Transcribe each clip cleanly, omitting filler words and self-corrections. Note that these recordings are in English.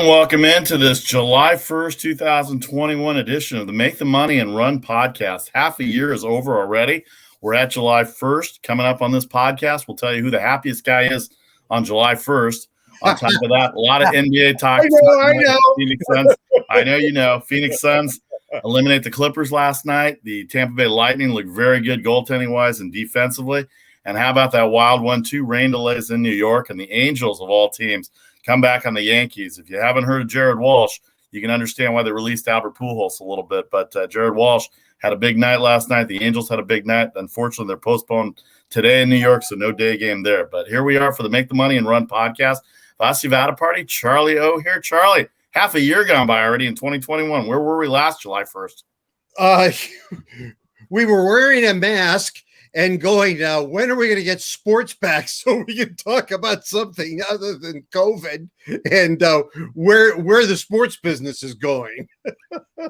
And welcome into this July 1st, 2021 edition of the Make the Money and Run podcast. Half a year is over already. We're at July 1st. Coming up on this podcast, we'll tell you who the happiest guy is on July 1st. On top of that, a lot of NBA talk. I know. Phoenix Suns. I know you know. Phoenix Suns eliminate the Clippers last night. The Tampa Bay Lightning look very good goaltending-wise and defensively. And how about that wild 1-2 rain delays in New York, and the Angels of all teams come back on the Yankees. If you haven't heard of Jared Walsh, you can understand why they released Albert Pujols a little bit. But Jared Walsh had a big night last night. The Angels had a big night. Unfortunately, they're postponed today in New York, so no day game there. But here we are for the Make the Money and Run podcast. Vasu, Vaddiparty, Charlie O here. Charlie, half a year gone by already in 2021. Where were we last July 1st? We were wearing a mask and going, when are we going to get sports back so we can talk about something other than COVID and where the sports business is going?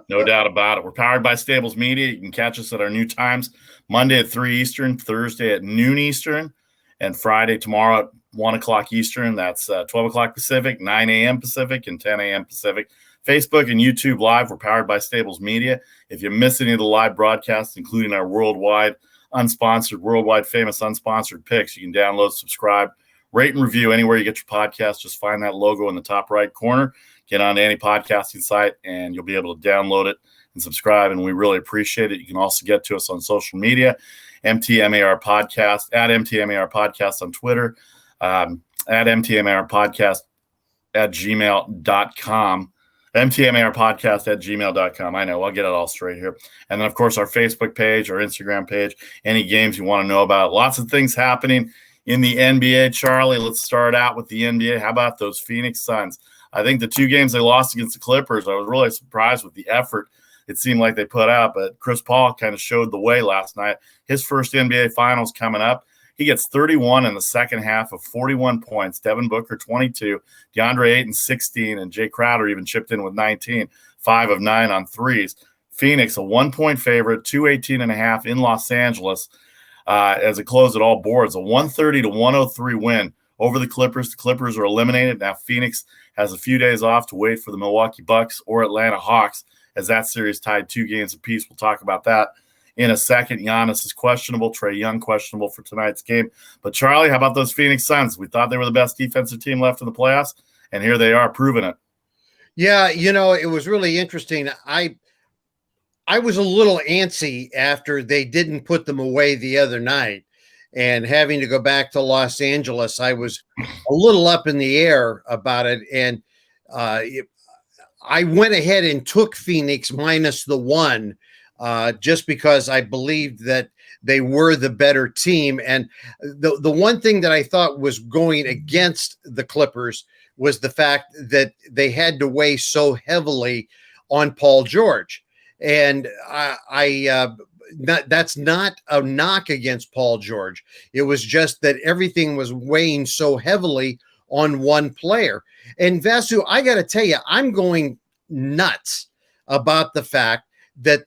No doubt about it. We're powered by Stables Media. You can catch us at our new times, Monday at 3 Eastern, Thursday at noon Eastern, and Friday tomorrow at 1 o'clock Eastern. That's 12 o'clock Pacific, 9 a.m. Pacific, and 10 a.m. Pacific. Facebook and YouTube Live. We're powered by Stables Media. If you miss any of the live broadcasts, including our worldwide famous unsponsored picks, you can download, subscribe, rate, and review anywhere you get your podcast. Just find that logo in the top right corner, get on any podcasting site, and you'll be able to download it and subscribe, and we really appreciate it. You can also get to us on social media, MTMAR Podcast, at MTMAR Podcast on Twitter, at MTMAR Podcast at gmail.com. MTMAR podcast at gmail.com. I know, I'll get it all straight here. And then, of course, our Facebook page, our Instagram page, any games you want to know about. Lots of things happening in the NBA. Charlie, let's start out with the NBA. How about those Phoenix Suns? I think the two games they lost against the Clippers, I was really surprised with the effort it seemed like they put out. But Chris Paul kind of showed the way last night. His first NBA Finals coming up. He gets 31 in the second half of 41 points. Devin Booker, 22. DeAndre Ayton, 16. And Jay Crowder even chipped in with 19. 5 of 9 on threes. Phoenix, a 1-point favorite, 218.5 in Los Angeles as it closed at all boards. A 130-103 win over the Clippers. The Clippers are eliminated. Now Phoenix has a few days off to wait for the Milwaukee Bucks or Atlanta Hawks as that series tied 2 games apiece. We'll talk about that in a second. Giannis is questionable. Trae Young questionable for tonight's game. But, Charlie, how about those Phoenix Suns? We thought they were the best defensive team left in the playoffs, and here they are proving it. Yeah, it was really interesting. I was a little antsy after they didn't put them away the other night, and having to go back to Los Angeles, I was a little up in the air about it. And I went ahead and took Phoenix minus the 1. Just because I believed that they were the better team. And the one thing that I thought was going against the Clippers was the fact that they had to weigh so heavily on Paul George. And that's not a knock against Paul George. It was just that everything was weighing so heavily on one player. And Vasu, I got to tell you, I'm going nuts about the fact that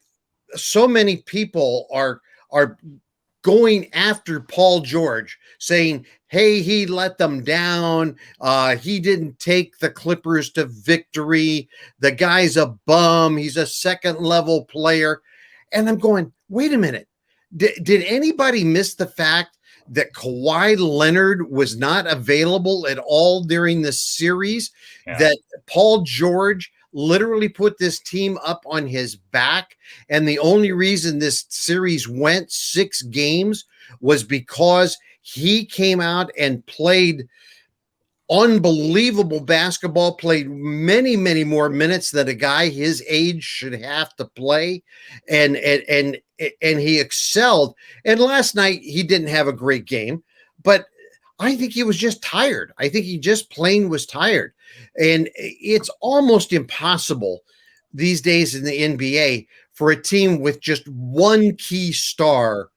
so many people are going after Paul George, saying, hey, he let them down. He didn't take the Clippers to victory. The guy's a bum. He's a second-level player. And I'm going, wait a minute. Did anybody miss the fact that Kawhi Leonard was not available at all during the series? Yeah. That Paul George literally put this team up on his back. And the only reason this series went 6 games was because he came out and played unbelievable basketball, played many, many more minutes than a guy his age should have to play. And he excelled. And last night he didn't have a great game, but I think he was just tired. I think he just plain was tired. And it's almost impossible these days in the NBA for a team with just one key star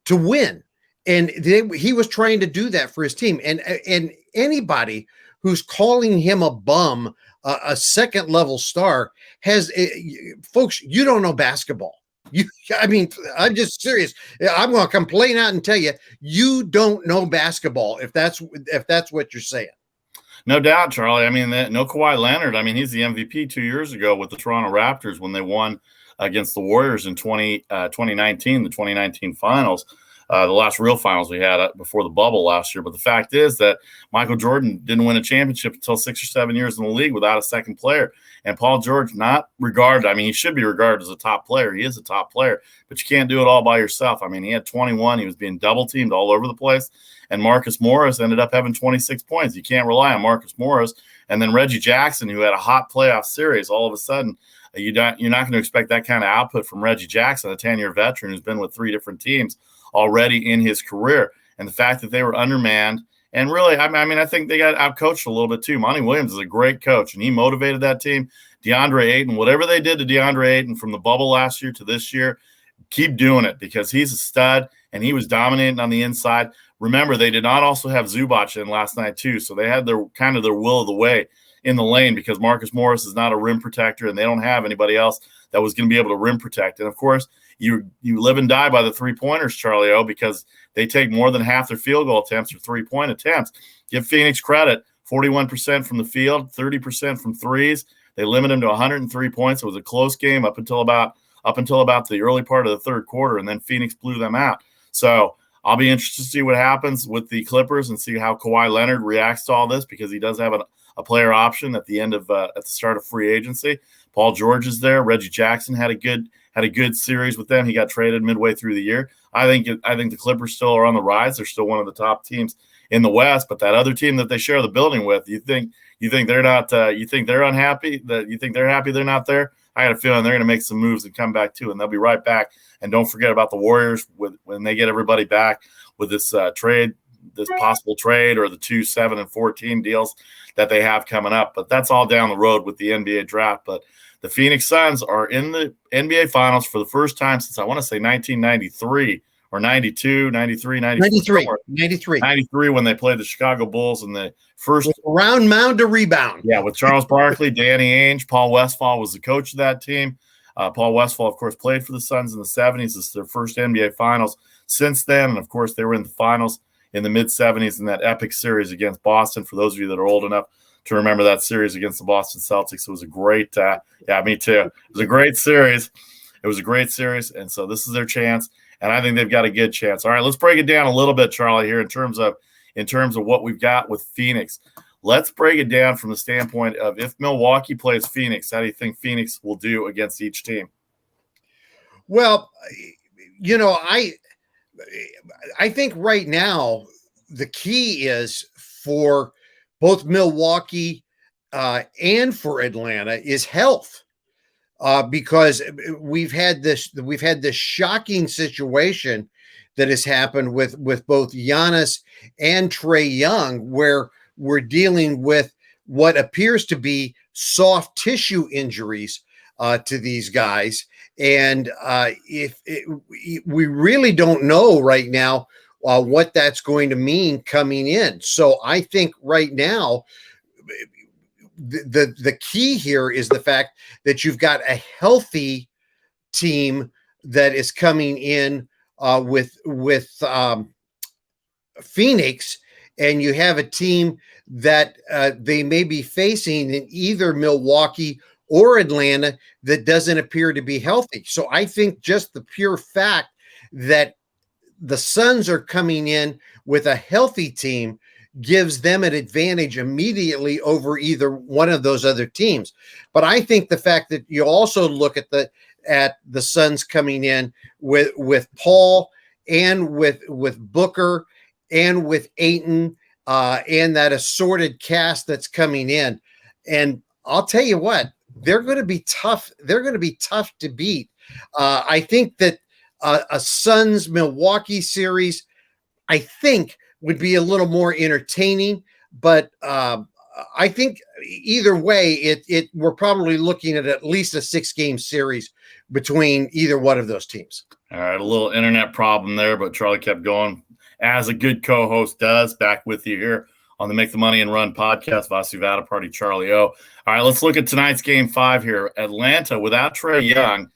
to win. And he was trying to do that for his team. And anybody who's calling him a bum, a second level star, has folks, you don't know basketball. I'm just serious. I'm going to complain out and tell you, you don't know basketball if that's what you're saying. No doubt, Charlie. I mean, no Kawhi Leonard. I mean, he's the MVP 2 years ago with the Toronto Raptors when they won against the Warriors in 2019, the 2019 finals. The last real finals we had before the bubble last year. But the fact is that Michael Jordan didn't win a championship until 6 or 7 years in the league without a second player. And Paul George, not regarded, I mean, he should be regarded as a top player. He is a top player, but you can't do it all by yourself. I mean, he had 21. He was being double teamed all over the place. And Marcus Morris ended up having 26 points. You can't rely on Marcus Morris. And then Reggie Jackson, who had a hot playoff series, all of a sudden, you're not going to expect that kind of output from Reggie Jackson, a 10-year veteran who's been with 3 different teams already in his career. And the fact that they were undermanned, and really, I mean, I think they got outcoached a little bit too. Monty Williams is a great coach, and he motivated that team. DeAndre Ayton, whatever they did to DeAndre Ayton from the bubble last year to this year, keep doing it because he's a stud, and he was dominating on the inside. Remember, they did not also have Zubac in last night too, so they had their will of the way in the lane because Marcus Morris is not a rim protector, and they don't have anybody else that was going to be able to rim protect. And of course, you live and die by the 3-pointers, Charlie O, because they take more than half their field goal attempts or 3-point attempts. Give Phoenix credit: 41% from the field, 30% from threes. They limit them to 103 points. It was a close game up until about the early part of the third quarter, and then Phoenix blew them out. So I'll be interested to see what happens with the Clippers and see how Kawhi Leonard reacts to all this because he does have a player option at the end of at the start of free agency. Paul George is there. Reggie Jackson had a good series with them. He got traded midway through the year. I think the Clippers still are on the rise. They're still one of the top teams in the West. But that other team that they share the building with, you think they're not? You think they're unhappy? That you think they're happy they're not there? I got a feeling they're going to make some moves and come back too, and they'll be right back. And don't forget about the Warriors when they get everybody back with this possible trade, or the 2, 7, and 14 deals that they have coming up. But that's all down the road with the NBA draft. But the Phoenix Suns are in the NBA Finals for the first time since, I want to say, 1993 or 92, 93, 94. 93 when they played the Chicago Bulls in the first round mound to rebound. Yeah, with Charles Barkley, Danny Ainge, Paul Westphal was the coach of that team. Paul Westphal, of course, played for the Suns in the 70s. It's their first NBA Finals since then. And, of course, they were in the Finals in the mid-70s in that epic series against Boston. For those of you that are old enough to remember that series against the Boston Celtics, it was a great me too. It was a great series. And so this is their chance, and I think they've got a good chance. All right, let's break it down a little bit, Charlie, here in terms of what we've got with Phoenix. Let's break it down from the standpoint of if Milwaukee plays Phoenix, how do you think Phoenix will do against each team? Well, I think right now the key is for both Milwaukee and for Atlanta is health, because we've had this shocking situation that has happened with both Giannis and Trae Young, where we're dealing with what appears to be soft tissue injuries to these guys. And we really don't know right now what that's going to mean coming in. So I think right now the key here is the fact that you've got a healthy team that is coming in with Phoenix, and you have a team that they may be facing in either Milwaukee or Atlanta that doesn't appear to be healthy. So I think just the pure fact that the Suns are coming in with a healthy team gives them an advantage immediately over either one of those other teams. But I think the fact that you also look at the Suns coming in with Paul and with Booker and with Ayton and that assorted cast that's coming in, and I'll tell you what, they're going to be tough. They're going to be tough to beat. I think that a Suns Milwaukee series, I think, would be a little more entertaining. But I think either way, we're probably looking at least a 6-game series between either one of those teams. All right, a little internet problem there, but Charlie kept going as a good co-host does. Back with you here on the Make the Money and Run podcast. Vasu, Vaddiparty, Charlie O. All right, let's look at tonight's Game 5 here. Atlanta without Trae Young,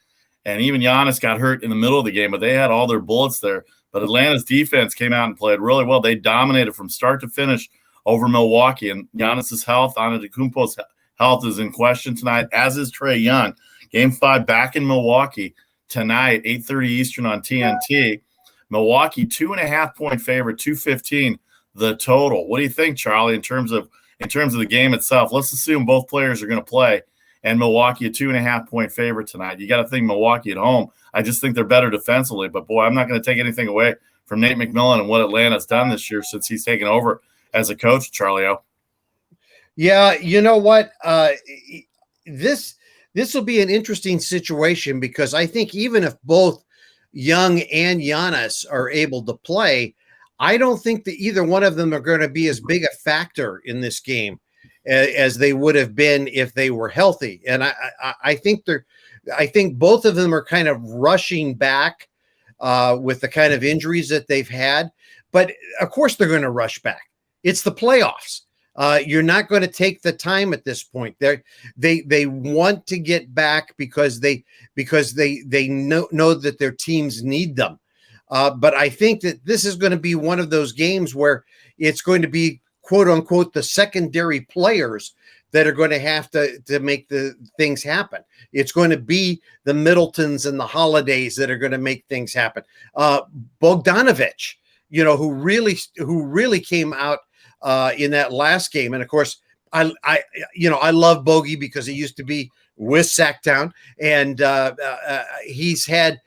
and even Giannis got hurt in the middle of the game, but they had all their bullets there. But Atlanta's defense came out and played really well. They dominated from start to finish over Milwaukee. And Giannis's health, Antetokounmpo's health is in question tonight, as is Trae Young. Game 5 back in Milwaukee tonight, 8:30 Eastern on TNT. Milwaukee 2.5-point favorite, 215 the total. What do you think, Charlie, in terms of the game itself? Let's assume both players are going to play, and Milwaukee a 2.5-point favorite tonight. You got to think Milwaukee at home. I just think they're better defensively, but boy, I'm not going to take anything away from Nate McMillan and what Atlanta's done this year since he's taken over as a coach, Charlie O. Yeah, you know what? This will be an interesting situation because I think even if both Young and Giannis are able to play, I don't think that either one of them are going to be as big a factor in this game as they would have been if they were healthy. And I think both of them are kind of rushing back with the kind of injuries that they've had. But of course they're going to rush back. It's the playoffs. You're not going to take the time at this point. They want to get back because they know that their teams need them. But I think that this is going to be one of those games where it's going to be, quote unquote, the secondary players that are going to have to make the things happen. It's going to be the Middletons and the Holidays that are going to make things happen. Bogdanovich, who really came out in that last game. And of course, I love Bogey because he used to be with Sacktown, and he's had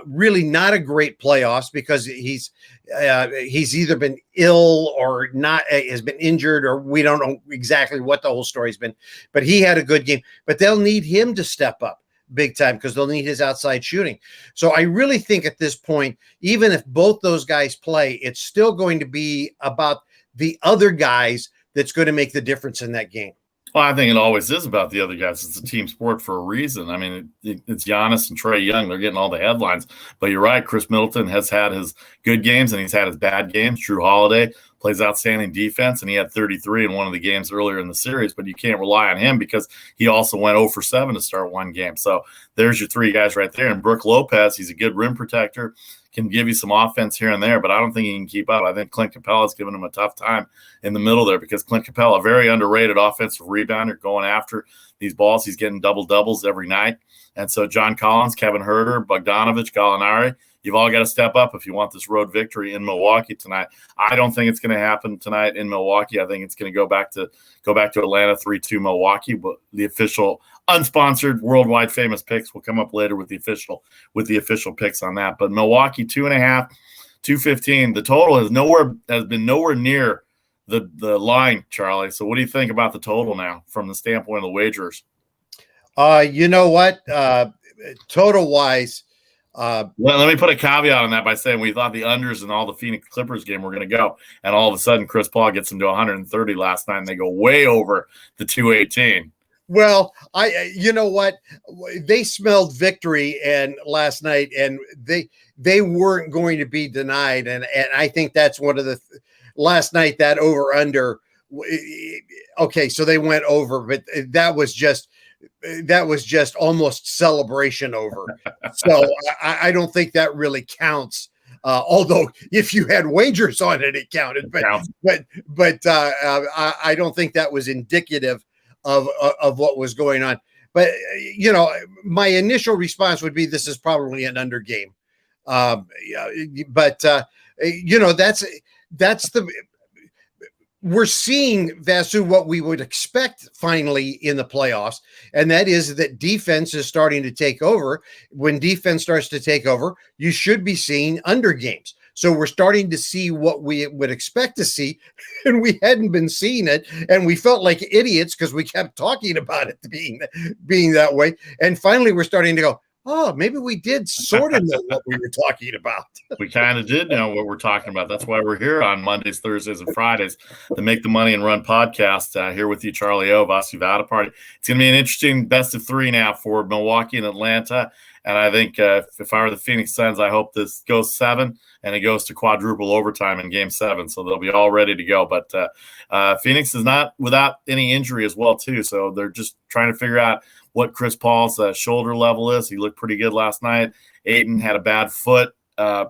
really not a great playoffs because he's either been ill or not, has been injured, or we don't know exactly what the whole story's been, but he had a good game. But they'll need him to step up big time because they'll need his outside shooting. So I really think at this point, even if both those guys play, it's still going to be about the other guys that's going to make the difference in that game. Well, I think it always is about the other guys. It's a team sport for a reason. I mean, it's Giannis and Trae Young. They're getting all the headlines. But you're right, Chris Middleton has had his good games and he's had his bad games. Drew Holiday plays outstanding defense, and he had 33 in one of the games earlier in the series. But you can't rely on him because he also went 0 for 7 to start one game. So there's your three guys right there. And Brook Lopez, he's a good rim protector, can give you some offense here and there, but I don't think he can keep up. I think Clint Capella's giving him a tough time in the middle there because Clint Capella, a very underrated offensive rebounder, going after these balls. He's getting double-doubles every night. And so John Collins, Kevin Huerter, Bogdanovich, Gallinari, you've all got to step up if you want this road victory in Milwaukee tonight. I don't think it's going to happen tonight in Milwaukee. I think it's going to go back to Atlanta 3-2 Milwaukee, but the official unsponsored worldwide famous picks will come up later with the official picks on that. But Milwaukee 2.5, 215. The total has been nowhere near the line, Charlie. So what do you think about the total now from the standpoint of the wagers? You know what? Total wise, well, let me put a caveat on that by saying we thought the unders in all the Phoenix Clippers game were going to go, and all of a sudden Chris Paul gets them to 130 last night, and they go way over the 218. Well, you know what? They smelled victory and last night, and they weren't going to be denied, and I think that's one of the last night that over under. Okay, so they went over, but that was just almost celebration over. So I don't think that really counts. Although if you had wagers on it, it counted. But I don't think that was indicative of what was going on. But my initial response would be this is probably an under game. But that's the. We're seeing, Vasu, what we would expect finally in the playoffs, and that is that defense is starting to take over. When defense starts to take over, you should be seeing under games. So we're starting to see what we would expect to see, and we hadn't been seeing it, and we felt like idiots because we kept talking about it being that way. And finally, we're starting to go, oh, maybe we did sort of know what we were talking about. We kind of did know what we're talking about. That's why we're here on Mondays, Thursdays, and Fridays to Make the Money and Run podcast. Here with you, Charlie O, Vasu Vaddiparty. It's going to be an interesting best of three now for Milwaukee and Atlanta. And I think if I were the Phoenix Suns, I hope this goes 7 and it goes to quadruple overtime in Game 7. So they'll be all ready to go. But Phoenix is not without any injury as well, too. So they're just trying to figure out what Chris Paul's shoulder level is. He looked pretty good last night. Ayton had a bad foot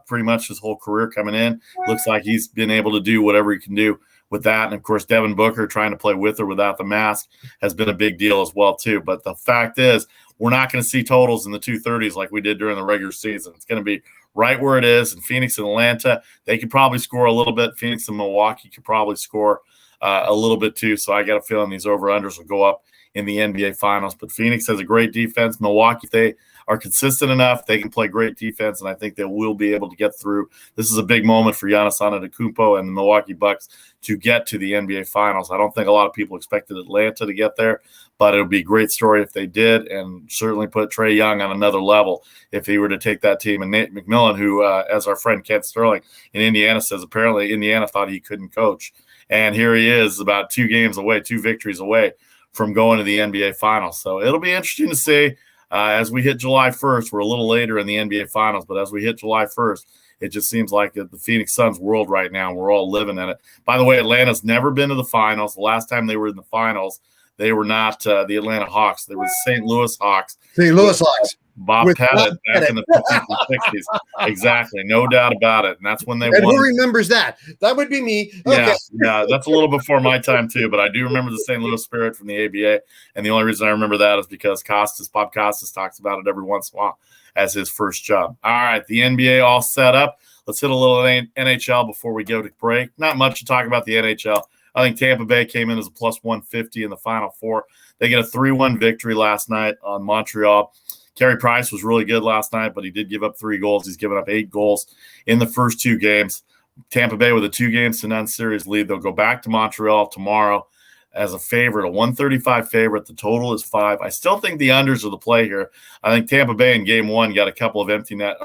pretty much his whole career coming in. Looks like he's been able to do whatever he can do with that. And of course, Devin Booker trying to play with or without the mask has been a big deal as well too. But the fact is, we're not going to see totals in the 230s like we did during the regular season. It's going to be right where it is. And Phoenix and Atlanta, they could probably score a little bit. Phoenix and Milwaukee could probably score a little bit too. So I got a feeling these over-unders will go up in the NBA Finals. But Phoenix has a great defense. Milwaukee, if they are consistent enough, they can play great defense, and I think they will be able to get through. This is a big moment for Giannis Antetokounmpo and the Milwaukee Bucks to get to the NBA Finals. I don't think a lot of people expected Atlanta to get there, but it would be a great story if they did, and certainly put Trae Young on another level if he were to take that team. And Nate McMillan, who, as our friend Kent Sterling in Indiana says, apparently Indiana thought he couldn't coach. And here he is about 2 games away, 2 victories away from going to the NBA Finals. So it'll be interesting to see as we hit July 1st. We're a little later in the NBA Finals, but as we hit July 1st, it just seems like the Phoenix Suns world right now. We're all living in it. By the way, Atlanta's never been to the finals. The last time they were in the finals, they were not the Atlanta Hawks. They were the St. Louis Hawks. St. Louis Hawks. Bob Pettit back in the 50s and 60s. Exactly. No doubt about it. And that's when they won. Who remembers that? That would be me. Okay. Yeah, that's a little before my time too, but I do remember the St. Louis Spirit from the ABA. And the only reason I remember that is because Bob Costas talks about it every once in a while as his first job. All right, the NBA all set up. Let's hit a little NHL before we go to break. Not much to talk about the NHL. I think Tampa Bay came in as a plus 150 in the Final Four. They get a 3-1 victory last night on Montreal. Carey Price was really good last night, but he did give up 3 goals. He's given up 8 goals in the first 2 games. Tampa Bay with a 2-0 series lead. They'll go back to Montreal tomorrow as a favorite, a 135 favorite. The total is 5. I still think the unders are the play here. I think Tampa Bay in game 1 got a couple of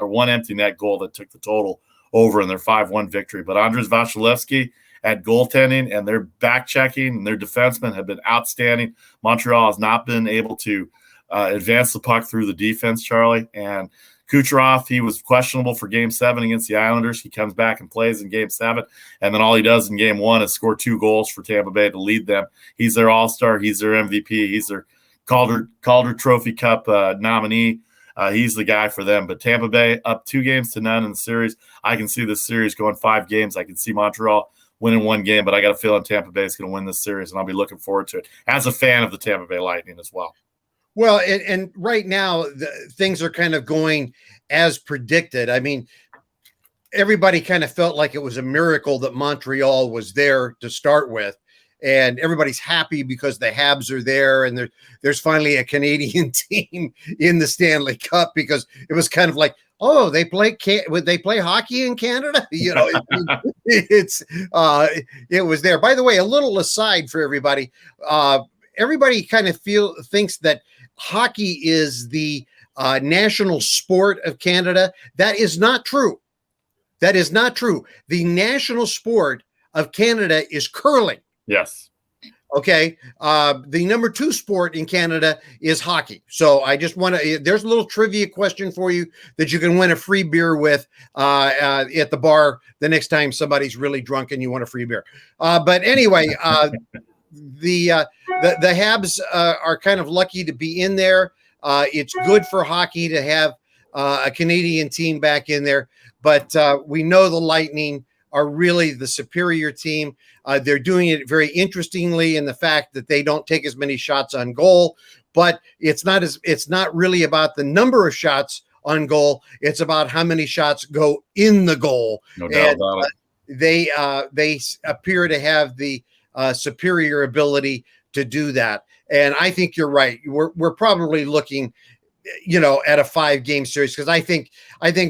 one empty net goal that took the total over in their 5-1 victory. But Andres Vasilevsky at goaltending and their back checking and their defensemen have been outstanding. Montreal has not been able to advance the puck through the defense, Charlie. And Kucherov, he was questionable for Game 7 against the Islanders. He comes back and plays in Game 7, and then all he does in Game 1 is score 2 goals for Tampa Bay to lead them. He's their all-star. He's their MVP. He's their Calder Trophy Cup nominee. He's the guy for them. But Tampa Bay up 2-0 in the series. I can see this series going 5 games. I can see Montreal winning 1 game, but I got a feeling Tampa Bay is going to win this series, and I'll be looking forward to it as a fan of the Tampa Bay Lightning as well. Well, and right now, things are kind of going as predicted. I mean, everybody kind of felt like it was a miracle that Montreal was there to start with. And everybody's happy because the Habs are there, and there's finally a Canadian team in the Stanley Cup, because it was kind of like, oh, they play hockey in Canada? You know, it was there. By the way, a little aside for everybody, everybody kind of thinks that hockey is the national sport of Canada. That is not true. That is not true. The national sport of Canada is curling. Yes. Okay. The number 2 sport in Canada is hockey. So I just want to, there's a little trivia question for you that you can win a free beer with at the bar the next time somebody's really drunk and you want a free beer. But anyway, the Habs are kind of lucky to be in there. It's good for hockey to have a Canadian team back in there, but we know the Lightning are really the superior team. They're doing it very interestingly in the fact that they don't take as many shots on goal, but it's not really about the number of shots on goal. It's about how many shots go in the goal. No doubt about it. They appear to have the superior ability to do that. And I think you're right. We're probably looking, at a 5-game series, because I think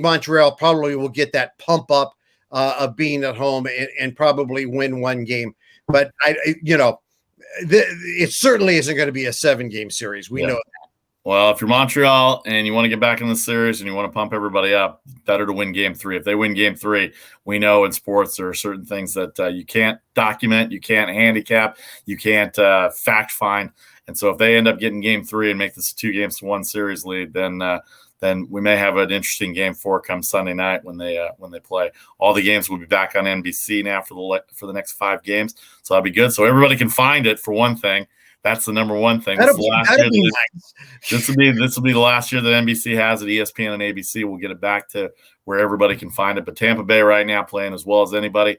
Montreal probably will get that pump up of being at home and probably win 1 game. But it certainly isn't going to be a 7-game series. We know that. Well, if you're Montreal and you want to get back in the series and you want to pump everybody up, better to win Game 3. If they win Game 3, we know in sports there are certain things that you can't document, you can't handicap, you can't fact find. And so if they end up getting Game 3 and make this 2-1 series lead, then we may have an interesting Game 4 come Sunday night when they play. All the games will be back on NBC now for the next 5 games, so that'll be good. So everybody can find it, for one thing. That's the number one thing. This will be the last year that NBC has it. ESPN and ABC will get it back to where everybody can find it. But Tampa Bay right now playing as well as anybody.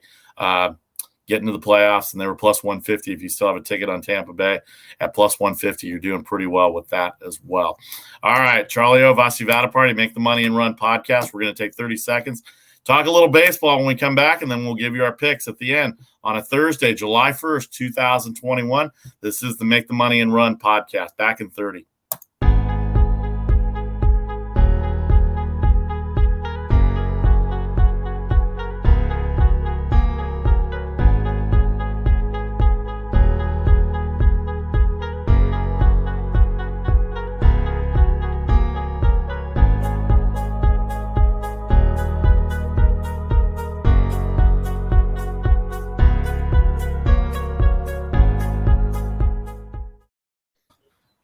get into the playoffs, and they were plus 150. If you still have a ticket on Tampa Bay at plus 150, you're doing pretty well with that as well. All right, Charlie O, Vasu, Vaddiparty, Make the Money and Run podcast. We're going to take 30 seconds, talk a little baseball when we come back, and then we'll give you our picks at the end on a Thursday, July 1st, 2021. This is the Make the Money and Run podcast. Back in 30.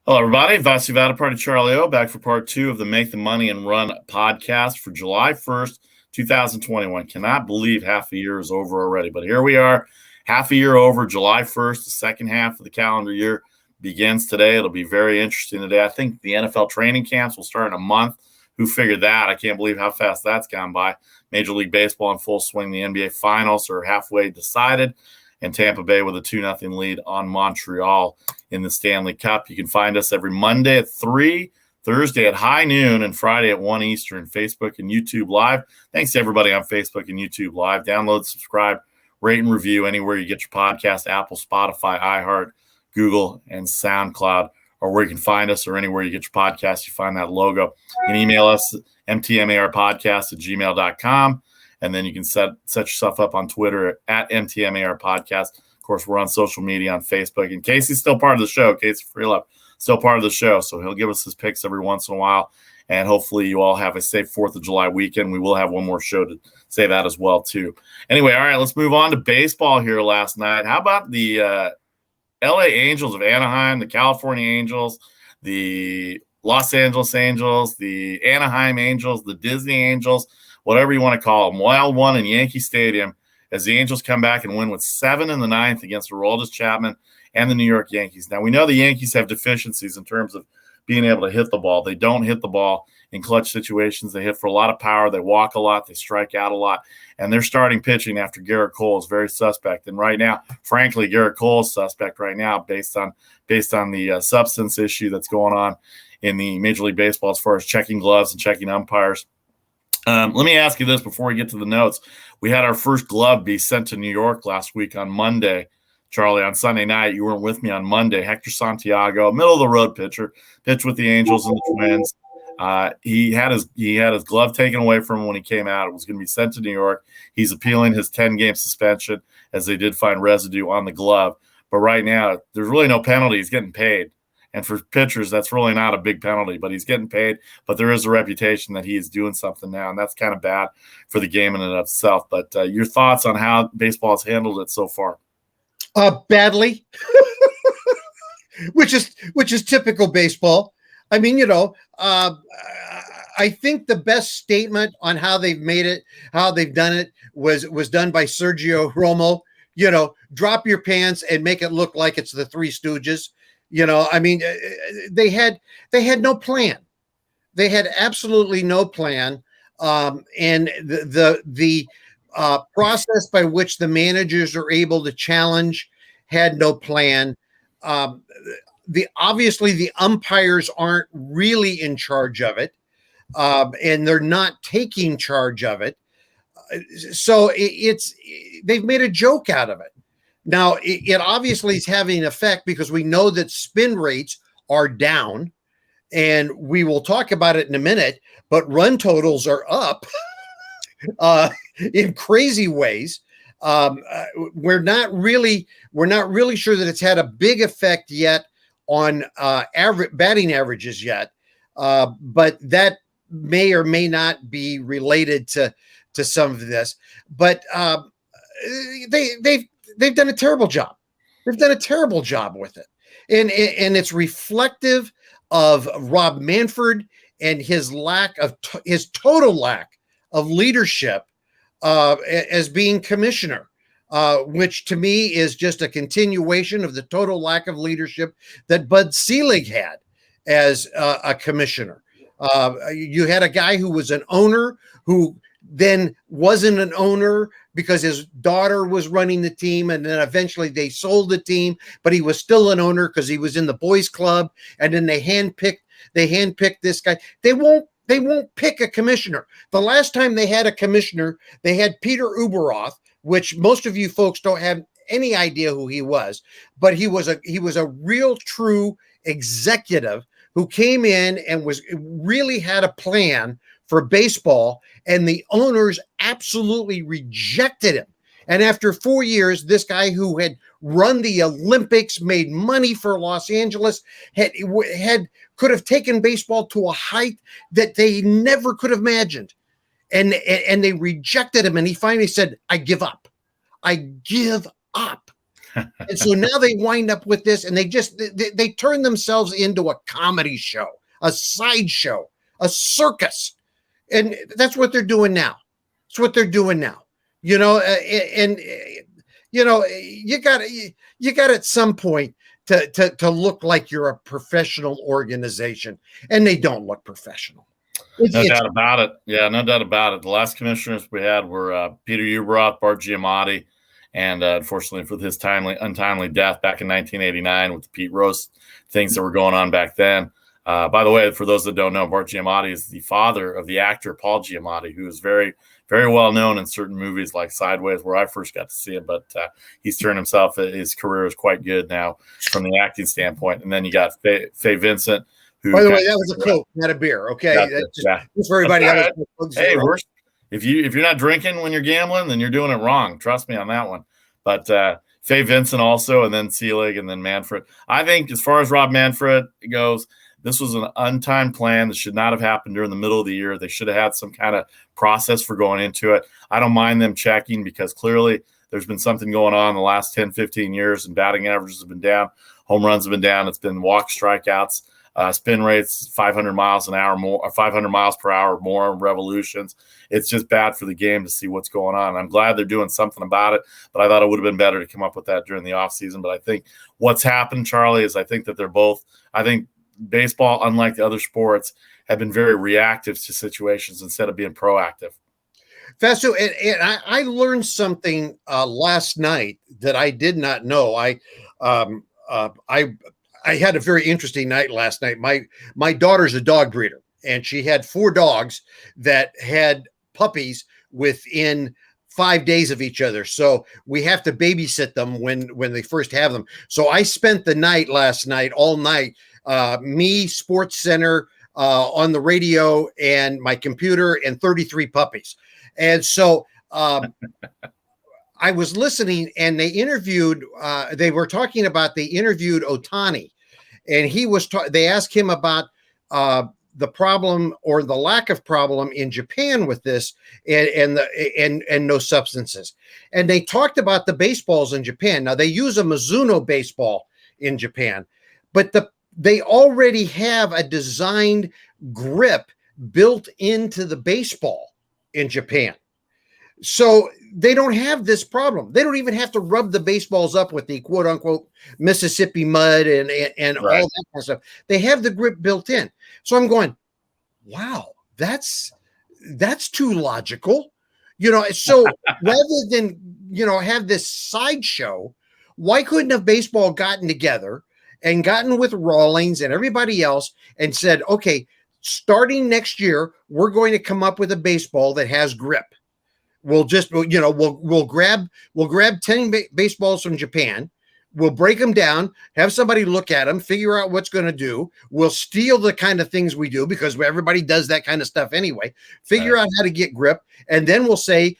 Hello, everybody. Vasu, Vaddiparty, Charlie O, back for part 2 of the Make the Money and Run podcast for July 1st, 2021. Cannot believe half a year is over already, but here we are, half a year over, July 1st, the second half of the calendar year begins today. It'll be very interesting today. I think the NFL training camps will start in a month. Who figured that? I can't believe how fast that's gone by. Major League Baseball in full swing. The NBA Finals are halfway decided, and Tampa Bay with a 2-0 lead on Montreal in the Stanley Cup. You can find us every Monday at 3, Thursday at high noon, and Friday at 1 Eastern, Facebook and YouTube Live. Thanks to everybody on Facebook and YouTube Live. Download, subscribe, rate, and review anywhere you get your podcast, Apple, Spotify, iHeart, Google, and SoundCloud, or where you can find us, or anywhere you get your podcast, you find that logo. You can email us, mtmarpodcast@gmail.com. And then you can set yourself up on Twitter at MTMAR Podcast. Of course, we're on social media on Facebook. And Casey's still part of the show. Casey Freelove, still part of the show. So he'll give us his picks every once in a while. And hopefully you all have a safe 4th of July weekend. We will have one more show to say that as well, too. Anyway, all right, let's move on to baseball here last night. How about the LA Angels of Anaheim, the California Angels, the Los Angeles Angels, the Anaheim Angels, the Disney Angels, whatever you want to call them, wild one in Yankee Stadium, as the Angels come back and win with 7 in the 9th against Aroldis Chapman and the New York Yankees. Now, we know the Yankees have deficiencies in terms of being able to hit the ball. They don't hit the ball in clutch situations. They hit for a lot of power. They walk a lot. They strike out a lot. And their starting pitching after Garrett Cole is very suspect. And right now, frankly, Garrett Cole is suspect right now based on the substance issue that's going on in the Major League Baseball as far as checking gloves and checking umpires. Let me ask you this before we get to the notes. We had our first glove be sent to New York last week on Monday. Charlie, on Sunday night, you weren't with me on Monday. Hector Santiago, middle-of-the-road pitcher, pitched with the Angels and the Twins. He had his glove taken away from him when he came out. It was going to be sent to New York. He's appealing his 10-game suspension, as they did find residue on the glove. But right now, there's really no penalty. He's getting paid. And for pitchers, that's really not a big penalty, but he's getting paid. But there is a reputation that he is doing something now, and that's kind of bad for the game in and of itself. But your thoughts on how baseball has handled it so far? Badly, which is typical baseball. I mean, I think the best statement on how they've made it, how they've done it, was done by Sergio Romo. Drop your pants and make it look like it's the Three Stooges. I mean, they had no plan. They had absolutely no plan. And the process by which the managers are able to challenge had no plan. Obviously the umpires aren't really in charge of it, and they're not taking charge of it. So they've made a joke out of it. Now, it obviously is having an effect because we know that spin rates are down, and we will talk about it in a minute, but run totals are up in crazy ways. We're not really sure that it's had a big effect yet on batting averages yet, but that may or may not be related to some of this. But they've done a terrible job. They've done a terrible job with it. And it's reflective of Rob Manfred and his total lack of leadership as being commissioner, which to me is just a continuation of the total lack of leadership that Bud Selig had as a commissioner. You had a guy who was an owner who then wasn't an owner because his daughter was running the team, and then eventually they sold the team, but he was still an owner because he was in the boys club, and then they handpicked this guy. They won't pick a commissioner. The last time they had a commissioner, they had Peter Uberoth, which most of you folks don't have any idea who he was, but he was a real true executive who came in and really had a plan for baseball, and the owners absolutely rejected him. And after 4 years, this guy who had run the Olympics, made money for Los Angeles, could have taken baseball to a height that they never could have imagined. And they rejected him. And he finally said, I give up. I give up. And so now they wind up with this, and they turn themselves into a comedy show, a sideshow, a circus. And that's what they're doing now. It's what they're doing now. You know, and you know, you got at some point to look like you're a professional organization, and they don't look professional. No doubt about it. Yeah, no doubt about it. The last commissioners we had were Peter Uberoth, Bart Giamatti, and unfortunately for his untimely death back in 1989 with the Pete Rose things that were going on back then. By the way, for those that don't know, Bart Giamatti is the father of the actor Paul Giamatti, who is very, very well known in certain movies like Sideways, where I first got to see him. But he's turned himself, his career is quite good now from the acting standpoint. And then you got Faye Vincent. Who, by the way, that was a Coke, not a beer. Okay, just for everybody else. Hey, if you're not drinking when you're gambling, then you're doing it wrong. Trust me on that one. But Faye Vincent also, and then Selig, and then Manfred. I think as far as Rob Manfred goes, this was an untimed plan that should not have happened during the middle of the year. They should have had some kind of process for going into it. I don't mind them checking because clearly there's been something going on in the last 10, 15 years, and batting averages have been down. Home runs have been down. It's been walk strikeouts, spin rates, 500 miles an hour more, or 500 miles per hour more revolutions. It's just bad for the game to see what's going on. I'm glad they're doing something about it, but I thought it would have been better to come up with that during the offseason. But I think what's happened, Charlie, is I think baseball, unlike the other sports, have been very reactive to situations instead of being proactive. Vasu, and I learned something last night that I did not know. I had a very interesting night last night. My daughter's a dog breeder, and she had 4 dogs that had puppies within 5 days of each other. So we have to babysit them when they first have them. So I spent the night last night, all night, me, Sports Center, on the radio, and my computer, and 33 puppies. And so I was listening, and they were talking about, they interviewed Ohtani, and they asked him about the problem or the lack of problem in Japan with this and no substances. And they talked about the baseballs in Japan. Now they use a Mizuno baseball in Japan, but they already have a designed grip built into the baseball in Japan. So they don't have this problem. They don't even have to rub the baseballs up with the quote unquote Mississippi mud and right, all that kind of stuff. They have the grip built in. So I'm going, wow, that's too logical. You know, so rather than, have this sideshow, why couldn't have baseball gotten together and gotten with Rawlings and everybody else and said, okay, starting next year, we're going to come up with a baseball that has grip. We'll grab 10 baseballs from Japan. We'll break them down, have somebody look at them, figure out what's going to do. We'll steal the kind of things we do because everybody does that kind of stuff anyway. Figure out how to get grip. And then we'll say,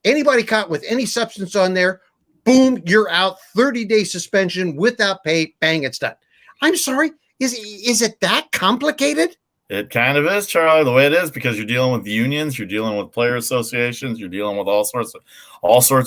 anybody caught with any substance on there, boom, you're out, 30-day suspension without pay, bang, it's done. I'm sorry, is it that complicated? It kind of is, Charlie, the way it is, because you're dealing with unions, you're dealing with player associations, you're dealing with all sorts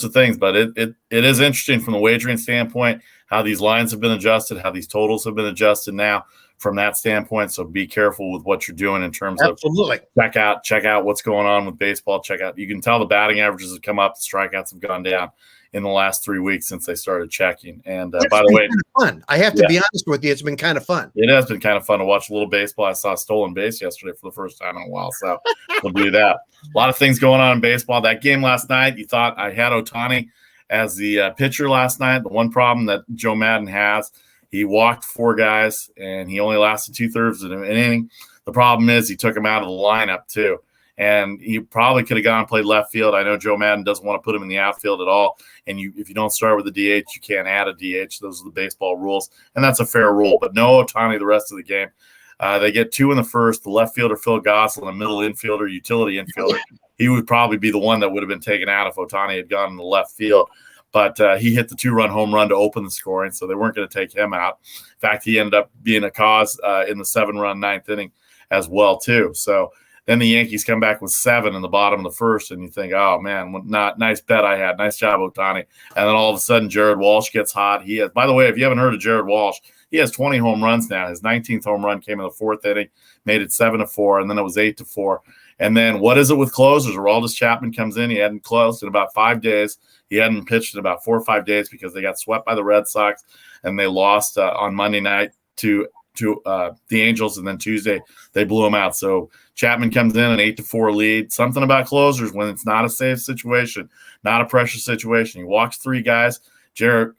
of things. But it is interesting from the wagering standpoint how these lines have been adjusted, how these totals have been adjusted now from that standpoint. So be careful with what you're doing in terms Absolutely. of check out what's going on with baseball. You can tell the batting averages have come up, the strikeouts have gone down in the last 3 weeks since they started checking. And by the way, kind of fun. I have to be honest with you, it's been kind of fun. It has been kind of fun to watch a little baseball. I saw a stolen base yesterday for the first time in a while, so we'll do that. A lot of things going on in baseball. That game last night, you thought I had Ohtani as the pitcher last night. The one problem that Joe Madden has, he walked 4 guys, and he only lasted 2/3 of an inning. The problem is he took him out of the lineup too. And he probably could have gone and played left field. I know Joe Madden doesn't want to put him in the outfield at all. And if you don't start with a DH, you can't add a DH. Those are the baseball rules. And that's a fair rule. But no Ohtani the rest of the game. They get 2 in the first. The left fielder, Phil Gosselin, a middle infielder, utility infielder. He would probably be the one that would have been taken out if Ohtani had gone in the left field. But he hit the 2-run home run to open the scoring, so they weren't going to take him out. In fact, he ended up being a cause in the 7-run ninth inning as well, too. So then the Yankees come back with 7 in the bottom of the first, and you think, oh, man, not nice bet I had. Nice job, Ohtani. And then all of a sudden, Jared Walsh gets hot. By the way, if you haven't heard of Jared Walsh, he has 20 home runs now. His 19th home run came in the 4th inning, made it 7-4, and then it was 8-4. And then what is it with closers? Aroldis Chapman comes in. He hadn't closed in about 5 days. He hadn't pitched in about 4 or 5 days because they got swept by the Red Sox, and they lost on Monday night to the Angels, and then Tuesday they blew them out. So Chapman comes in an 8-4 lead. Something about closers when it's not a safe situation, not a pressure situation. He walks 3 guys. Jared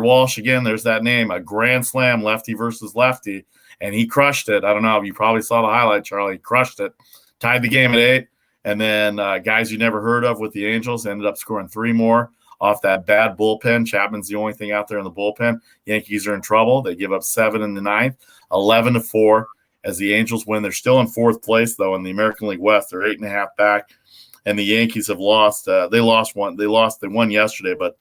Walsh, again, there's that name, a grand slam, lefty versus lefty, and he crushed it. I don't know if you probably saw the highlight, Charlie. He crushed it, tied the game at 8, and then guys you never heard of with the Angels ended up scoring 3 more off that bad bullpen. Chapman's the only thing out there in the bullpen. Yankees are in trouble. They give up 7 in the 9th, 11-4 as the Angels win. They're still in 4th place, though, in the American League West. They're 8.5 back, and the Yankees have lost. They won yesterday, but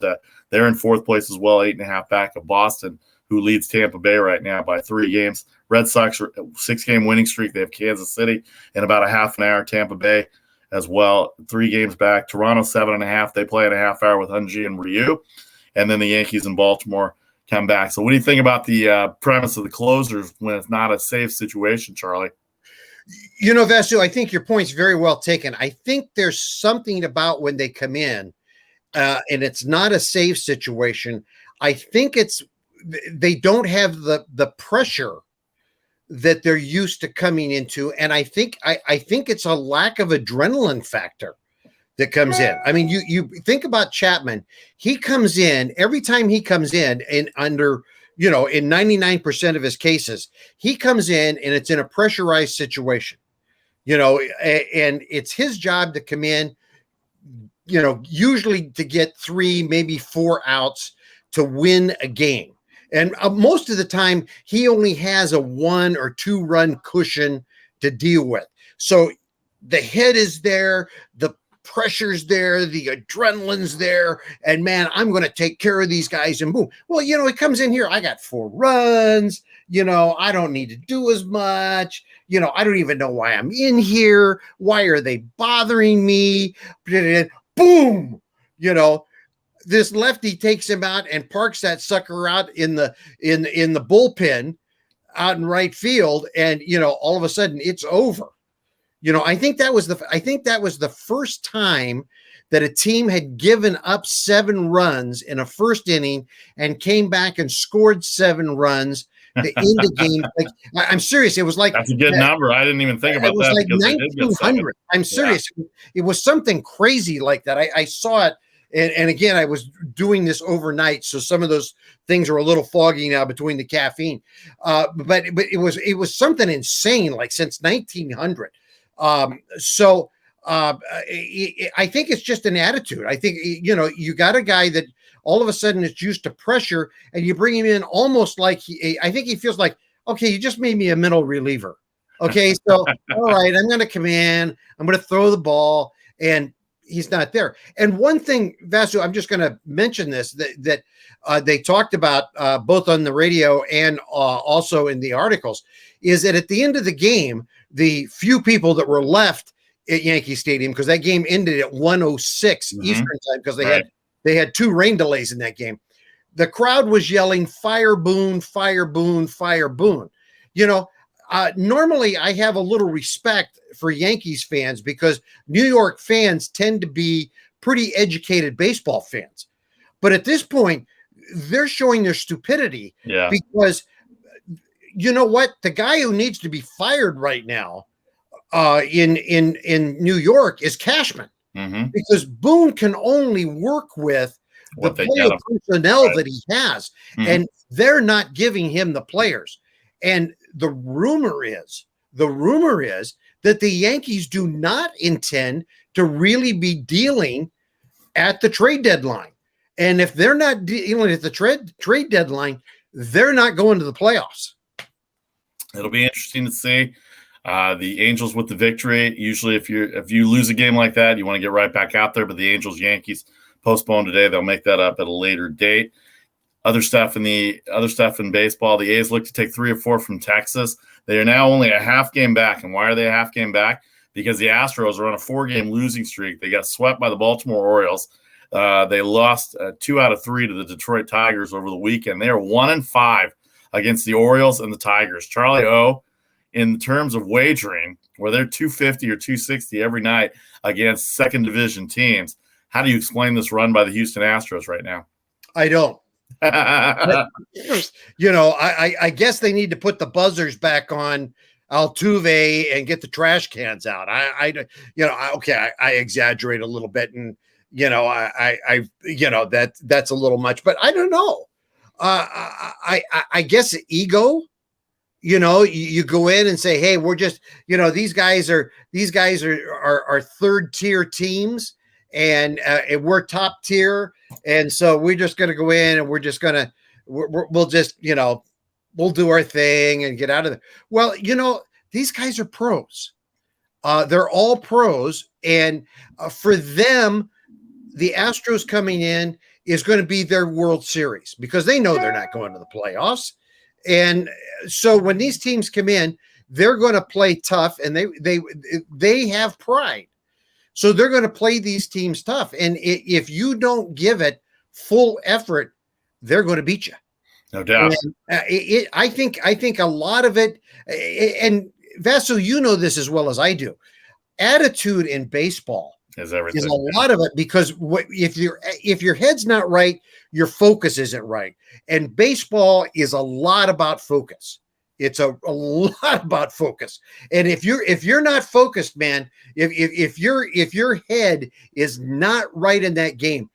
they're in 4th place as well, 8.5 back of Boston, who leads Tampa Bay right now by 3 games. Red Sox are 6-game winning streak. They have Kansas City in about a half an hour. Tampa Bay as well, 3 games back. Toronto 7.5. They play in a half hour with Hunji and Ryu, and then the Yankees in Baltimore come back. So what do you think about the premise of the closers when it's not a safe situation, Charlie? You know, Vasu, I think your point's very well taken. I think there's something about when they come in and it's not a safe situation. I think they don't have the pressure that they're used to coming into. And I think it's a lack of adrenaline factor that comes in. I mean, you think about Chapman. He comes in every time he comes in and under, in 99% of his cases, he comes in and it's in a pressurized situation, and it's his job to come in, usually to get 3, maybe 4 outs to win a game. And most of the time, he only has a 1 or 2 run cushion to deal with. So the head is there, the pressure's there, the adrenaline's there, and man, I'm going to take care of these guys, and boom. Well, he comes in here, I got 4 runs, I don't need to do as much, I don't even know why I'm in here. Why are they bothering me? Boom, this lefty takes him out and parks that sucker out in the bullpen out in right field, and all of a sudden it's over. I think that was the first time that a team had given up 7 runs in a first inning and came back and scored 7 runs to end the game. Like, I'm serious. It was like, that's a good number. I didn't even think about that. It was like 1900. I'm serious. Yeah. It was something crazy like that. I saw it. And again, I was doing this overnight, so some of those things are a little foggy now between the caffeine. But it was something insane, like since 1900. I think it's just an attitude. I think you got a guy that all of a sudden is used to pressure, and you bring him in almost like I think he feels like, okay, you just made me a middle reliever. Okay, so all right, I'm going to come in, I'm going to throw the ball, and he's not there. And one thing, Vasu, I'm just going to mention this, that they talked about both on the radio and also in the articles, is that at the end of the game, the few people that were left at Yankee Stadium, because that game ended at 1:06 Eastern time, because they had 2 rain delays in that game. The crowd was yelling, "Fire Boone, fire Boone, fire Boone." Normally I have a little respect for Yankees fans because New York fans tend to be pretty educated baseball fans. But at this point, they're showing their stupidity because you know what? The guy who needs to be fired right now in New York is Cashman, because Boone can only work with the player personnel that he has, and they're not giving him the players. And the rumor is that the Yankees do not intend to really be dealing at the trade deadline. And if they're not dealing at the trade deadline, they're not going to the playoffs. It'll be interesting to see. The Angels with the victory. Usually, if you lose a game like that, you want to get right back out there. But the Angels-Yankees postponed today. They'll make that up at a later date. Other stuff in baseball. The A's look to take 3 or 4 from Texas. They are now only a half game back. And why are they a half game back? Because the Astros are on a 4-game losing streak. They got swept by the Baltimore Orioles. They lost 2 out of 3 to the Detroit Tigers over the weekend. They are 1-5 against the Orioles and the Tigers. Charlie O, in terms of wagering, where they're 250 or 260 every night against second division teams, how do you explain this run by the Houston Astros right now? I don't. I guess they need to put the buzzers back on Altuve and get the trash cans out. I exaggerate a little bit, and that's a little much, but I don't know. I guess ego. You go in and say, hey, we're just, these guys are third tier teams, and we're top tier, and so we're just going to go in and we'll just we'll do our thing and get out of there. Well, these guys are pros. They're all pros, and for them, the Astros coming in is going to be their World Series, because they know they're not going to the playoffs. And so when these teams come in, they're going to play tough, and they have pride. So they're going to play these teams tough. And if you don't give it full effort, they're going to beat you. No doubt. And, I think a lot of it, and Vasu, you know this as well as I do, attitude in baseball is everything. Is a lot of it, because if your head's not right, your focus isn't right. And baseball is a lot about focus. It's a lot about focus. And if you're not focused, man, if your head is not right in that game,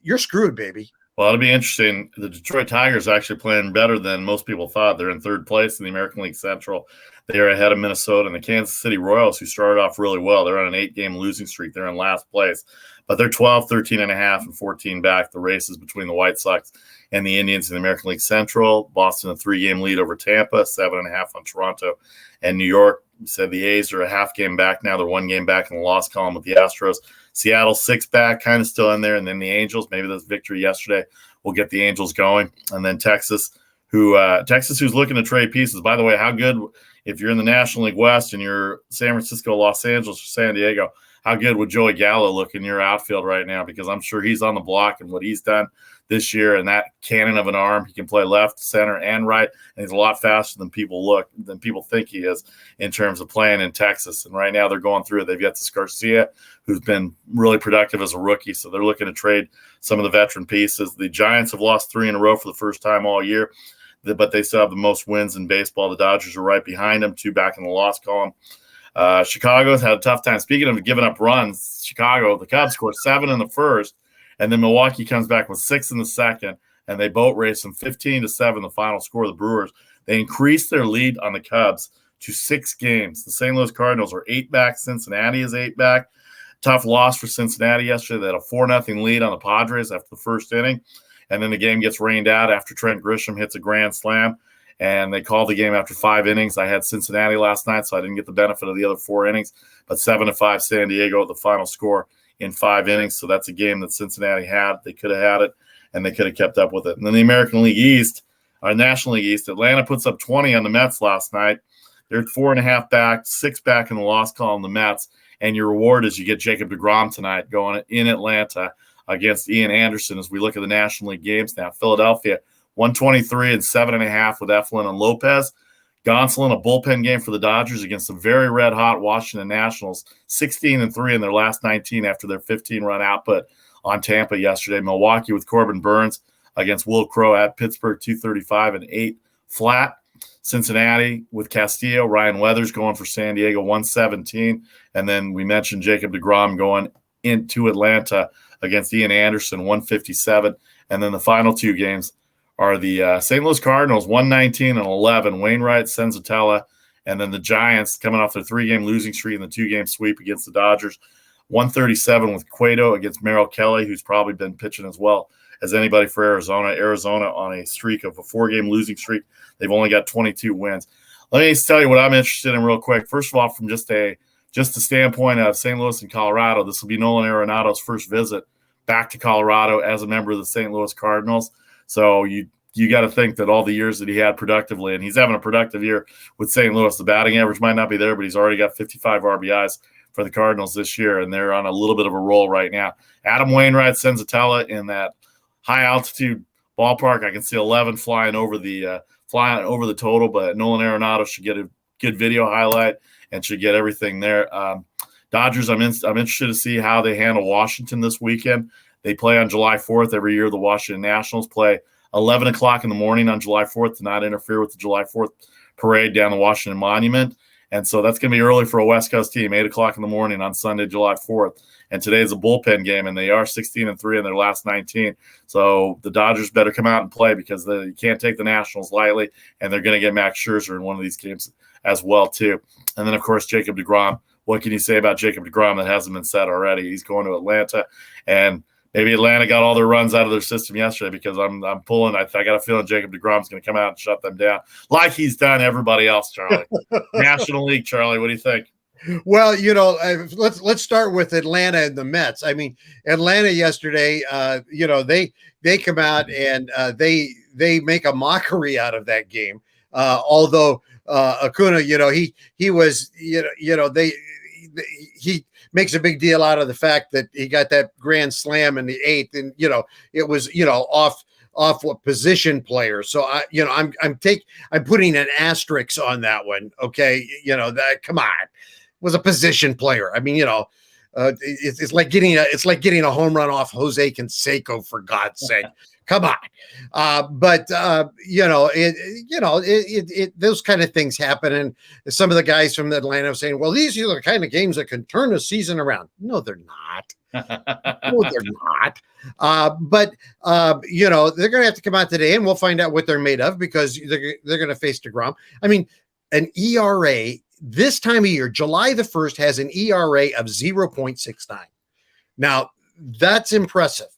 you're screwed, baby. Well, it'll be interesting. The Detroit Tigers are actually playing better than most people thought. They're in third place in the American League Central. They are ahead of Minnesota and the Kansas City Royals, who started off really well. They're on an 8-game losing streak. They're in last place. But they're 12, 13.5, and 14 back. The races between the White Sox and the Indians in the American League Central. Boston a 3-game lead over Tampa, 7.5 on Toronto and New York. We said the A's are a half game back now. They're 1 game back in the loss column with the Astros. Seattle 6 back, kind of still in there. And then the Angels, maybe this victory yesterday will get the Angels going. And then Texas, who's looking to trade pieces. By the way, how good, if you're in the National League West and you're San Francisco, Los Angeles, or San Diego, how good would Joey Gallo look in your outfield right now? Because I'm sure he's on the block, and what he's done this year, and that cannon of an arm, he can play left, center, and right, and he's a lot faster than people think he is in terms of playing in Texas. And right now they're going through it. They've got this Garcia, who's been really productive as a rookie, so they're looking to trade some of the veteran pieces. The Giants have lost 3 in a row for the first time all year, but they still have the most wins in baseball. The Dodgers are right behind them, 2 back in the loss column. Chicago's had a tough time. Speaking of giving up runs, Chicago, the Cubs scored 7 in the first, and then Milwaukee comes back with 6 in the second, and they boat race them 15-7, the final score of the Brewers. They increased their lead on the Cubs to 6 games. The St. Louis Cardinals are 8 back. Cincinnati is 8 back. Tough loss for Cincinnati yesterday. They had a 4-0 lead on the Padres after the first inning, and then the game gets rained out after Trent Grisham hits a grand slam. And they called the game after 5 innings. I had Cincinnati last night, so I didn't get the benefit of the other 4 innings. But 7-5 San Diego, the final score in 5 innings. So that's a game that Cincinnati had. They could have had it, and they could have kept up with it. And then the American League East, our National League East, Atlanta puts up 20 on the Mets last night. They're 4.5 back, 6 back in the loss column, the Mets. And your reward is you get Jacob deGrom tonight going in Atlanta against Ian Anderson as we look at the National League games now. Philadelphia, 123 and 7.5 with Eflin and Lopez. Gonsolin, a bullpen game for the Dodgers against the very red-hot Washington Nationals, 16-3 in their last 19 after their 15-run output on Tampa yesterday. Milwaukee with Corbin Burns against Will Crow at Pittsburgh, 235 and 8 flat. Cincinnati with Castillo, Ryan Weathers going for San Diego, 117. And then we mentioned Jacob deGrom going into Atlanta against Ian Anderson, 157. And then the final two games are the St. Louis Cardinals, 119 and 11, Wainwright, Senzatella, and then the Giants coming off their 3-game losing streak and the 2-game sweep against the Dodgers, 137 with Cueto against Merrill Kelly, who's probably been pitching as well as anybody for Arizona. Arizona on a streak of a 4-game losing streak. They've only got 22 wins. Let me tell you what I'm interested in real quick. First of all, from just the standpoint of St. Louis and Colorado, this will be Nolan Arenado's first visit back to Colorado as a member of the St. Louis Cardinals. So you got to think that all the years that he had productively, and he's having a productive year with St. Louis. The batting average might not be there, but he's already got 55 RBIs for the Cardinals this year, and they're on a little bit of a roll right now. Adam Wainwright, Senzatella in that high altitude ballpark. I can see 11 flying over the total, but Nolan Arenado should get a good video highlight and should get everything there. Dodgers, I'm interested to see how they handle Washington this weekend. They play on July 4th every year. The Washington Nationals play 11 o'clock in the morning on July 4th to not interfere with the July 4th parade down the Washington Monument. And so that's going to be early for a West Coast team, 8 o'clock in the morning on Sunday, July 4th. And today's a bullpen game, and they are 16-3 in their last 19. So the Dodgers better come out and play because you can't take the Nationals lightly, and they're going to get Max Scherzer in one of these games as well, too. And then, of course, Jacob deGrom. What can you say about Jacob deGrom that hasn't been said already? He's going to Atlanta, and maybe Atlanta got all their runs out of their system yesterday because I'm pulling. I got a feeling Jacob deGrom's going to come out and shut them down like he's done everybody else, Charlie. National League, Charlie, what do you think? Well, let's start with Atlanta and the Mets. I mean, Atlanta yesterday, they come out and they make a mockery out of that game. Although Acuna, he makes a big deal out of the fact that he got that grand slam in the 8th, and it was off what position player. So I'm putting an asterisk on that one. Okay, come on. Was a position player. I mean, it's like getting a home run off Jose Canseco, for God's sake. Come on. But those kind of things happen. And some of the guys from Atlanta are saying, well, these are the kind of games that can turn a season around. No, they're not. No, they're not. But they're going to have to come out today, and we'll find out what they're made of because they're going to face DeGrom. I mean, an ERA this time of year, July the 1st, has an ERA of 0.69. Now, that's impressive.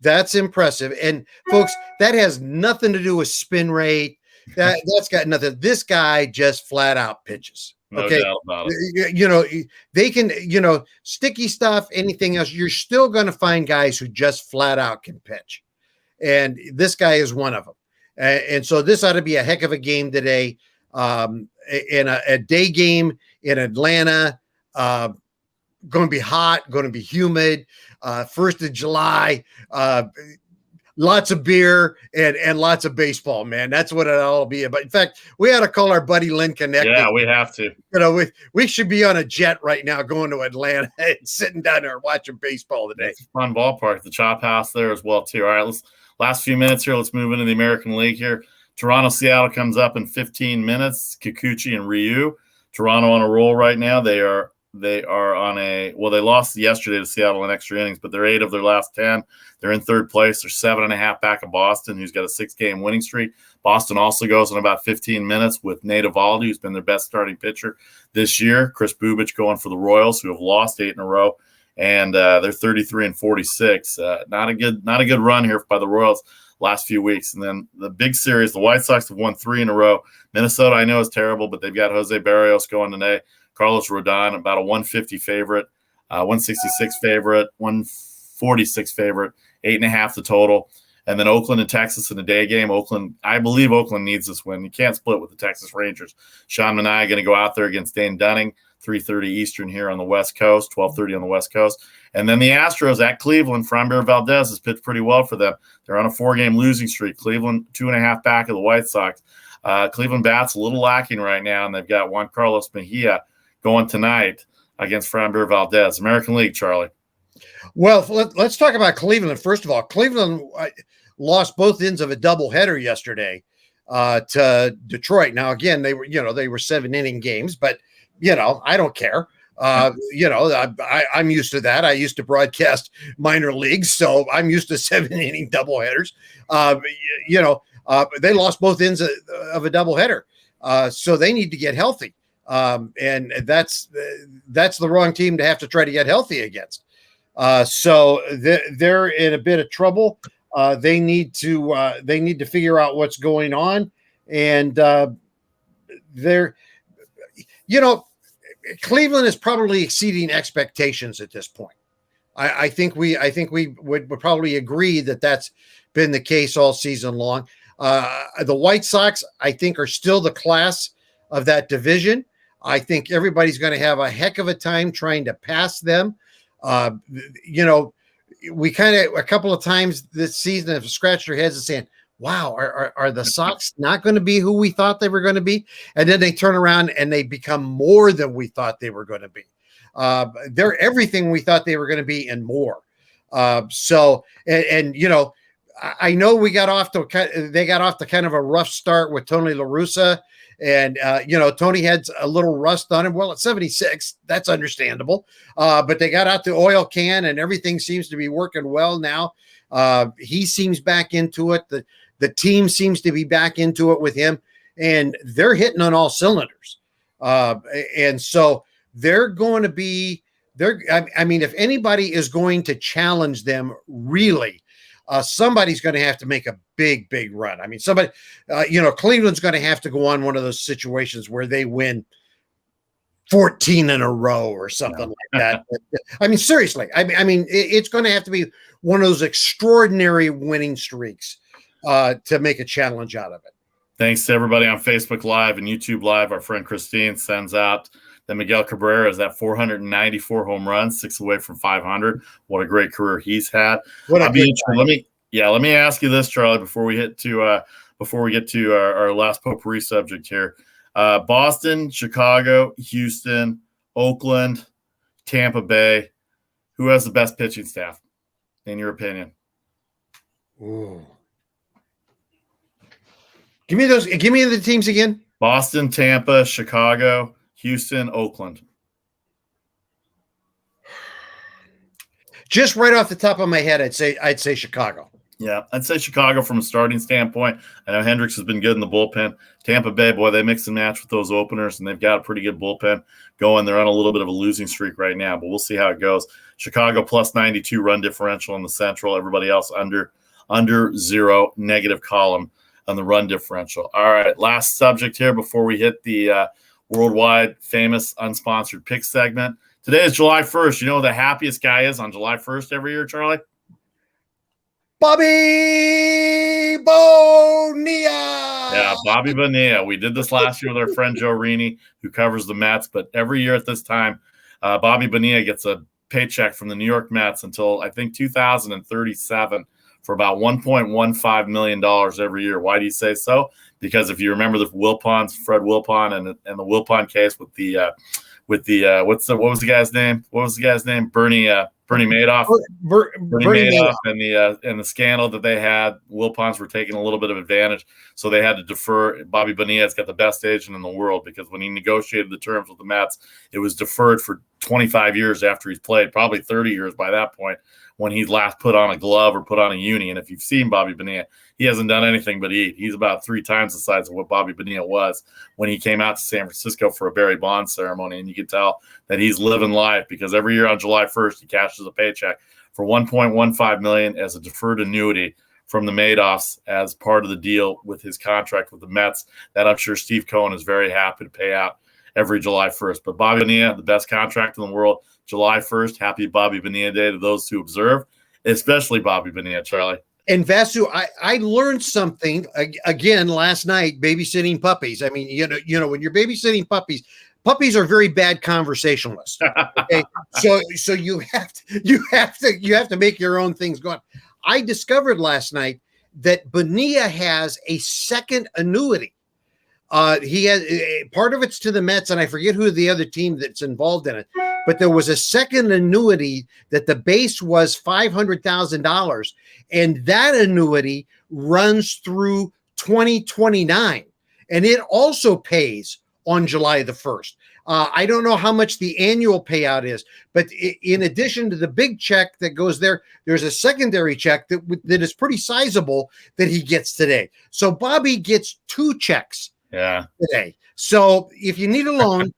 That's impressive. And, folks, that has nothing to do with spin rate. That's got nothing. This guy just flat out pitches. Okay. No doubt about it. They can, sticky stuff, anything else. You're still going to find guys who just flat out can pitch. And this guy is one of them. And so this ought to be a heck of a game today. In a day game in Atlanta, going to be hot, going to be humid, 1st of July, lots of beer and lots of baseball, man. That's what it'll all be about. In fact, we ought to call our buddy Lynn Connect. Yeah, we have to. We should be on a jet right now going to Atlanta and sitting down there watching baseball today. It's a fun ballpark, the Chop House there as well, too. All right, last few minutes here. Let's move into the American League here. Toronto, Seattle comes up in 15 minutes. Kikuchi and Ryu. Toronto on a roll right now. They are on they lost yesterday to Seattle in extra innings, but they're 8 of their last 10. They're in 3rd place. They're 7.5 back of Boston, who's got a 6-game winning streak. Boston also goes in about 15 minutes with Nate Eovaldi, who's been their best starting pitcher this year. Chris Bubich going for the Royals, who have lost 8 in a row, and they're 33-46. Not a good run here by the Royals last few weeks. And then the big series, the White Sox have won 3 in a row. Minnesota, I know, is terrible, but they've got Jose Barrios going today. Carlos Rodon, about a 150 favorite, 166 favorite, 146 favorite, 8.5 the total. And then Oakland and Texas in the day game. I believe Oakland needs this win. You can't split with the Texas Rangers. Sean Manaea going to go out there against Dane Dunning, 3:30 Eastern here on the West Coast, 12:30 on the West Coast. And then the Astros at Cleveland. Framber Valdez has pitched pretty well for them. They're on a 4-game losing streak. Cleveland 2.5 back of the White Sox. Cleveland bats a little lacking right now, and they've got Juan Carlos Mejia going tonight against Framber Valdez. American League, Charlie. Well, let's talk about Cleveland. First of all, Cleveland lost both ends of a doubleheader yesterday to Detroit. Now, again, they were 7-inning games, but I don't care. I'm used to that. I used to broadcast minor leagues, so I'm used to 7-inning doubleheaders. They lost both ends of a doubleheader, so they need to get healthy. And that's the wrong team to have to try to get healthy against. So they're in a bit of trouble. They need to figure out what's going on, and Cleveland is probably exceeding expectations at this point. I think we would probably agree that that's been the case all season long. The White Sox, I think, are still the class of that division. I think everybody's going to have a heck of a time trying to pass them. We kind of a couple of times this season have scratched our heads and saying, wow, are the Sox not going to be who we thought they were going to be? And then they turn around and they become more than we thought they were going to be. They're everything we thought they were going to be and more. I know they got off to kind of a rough start with Tony La Russa. And, Tony had a little rust on him. Well, at 76, that's understandable. But they got out the oil can and everything seems to be working well now. He seems back into it. The team seems to be back into it with him, and they're hitting on all cylinders. And so they're going to be there. I mean, if anybody is going to challenge them really, somebody's going to have to make a big run. I mean, Cleveland's going to have to go on one of those situations where they win 14 in a row or something like that. I mean, seriously, I mean, it's going to have to be one of those extraordinary winning streaks to make a challenge out of it. Thanks to everybody on Facebook Live and YouTube Live. Our friend Christine sends out that Miguel Cabrera is at 494 home runs, 6 away from 500. What a great career he's had. Let me ask you this, Charlie, before we get to our last potpourri subject here. Boston, Chicago, Houston, Oakland, Tampa Bay. Who has the best pitching staff, in your opinion? Ooh. Give me the teams again. Boston, Tampa, Chicago, Houston, Oakland. Just right off the top of my head, I'd say Chicago. Yeah, I'd say Chicago from a starting standpoint. I know Hendricks has been good in the bullpen. Tampa Bay, boy, they mix and match with those openers, and they've got a pretty good bullpen going. They're on a little bit of a losing streak right now, but we'll see how it goes. Chicago plus 92 run differential in the Central. Everybody else under zero, negative column on the run differential. All right, last subject here before we hit the worldwide famous unsponsored pick segment. Today is July 1st. You know who the happiest guy is on July 1st every year, Charlie? Bobby Bonilla. Yeah, Bobby Bonilla. We did this last year with our friend Joe Rini, who covers the Mets. But every year at this time, Bobby Bonilla gets a paycheck from the New York Mets until, I think, 2037 for about $1.15 million every year. Why do you say so? Because if you remember the Fred Wilpon and the Wilpon case with the what was the guy's name? Bernie Madoff. Bernie Madoff and the scandal that they had. Wilpons were taking a little bit of advantage, so they had to defer. Bobby Bonilla's got the best agent in the world because when he negotiated the terms with the Mets, it was deferred for 25 years after he's played, probably 30 years by that point, when he last put on a glove or put on a uni. And if you've seen Bobby Bonilla, he hasn't done anything but eat. He's about 3 times the size of what Bobby Bonilla was when he came out to San Francisco for a Barry Bonds ceremony. And you can tell that he's living life because every year on July 1st, he cashes a paycheck for $1.15 million as a deferred annuity from the Madoffs as part of the deal with his contract with the Mets that I'm sure Steve Cohen is very happy to pay out every July 1st. But Bobby Bonilla, the best contract in the world, July 1st. Happy Bobby Bonilla Day to those who observe, especially Bobby Bonilla, Charlie. And Vasu, I learned something again last night babysitting puppies. I mean, you know, when you're babysitting puppies are very bad conversationalists. Okay? so you have to make your own things go on. I discovered last night that Bonilla has a second annuity He has part of it's to the Mets, and I forget who the other team that's involved in it. But there was a second annuity that the base was $500,000, and that annuity runs through 2029, and it also pays on July the 1st. I don't know how much the annual payout is, but in addition to the big check that goes there, there's a secondary check that is pretty sizable that he gets today. So Bobby gets 2 checks today. So if you need a loan,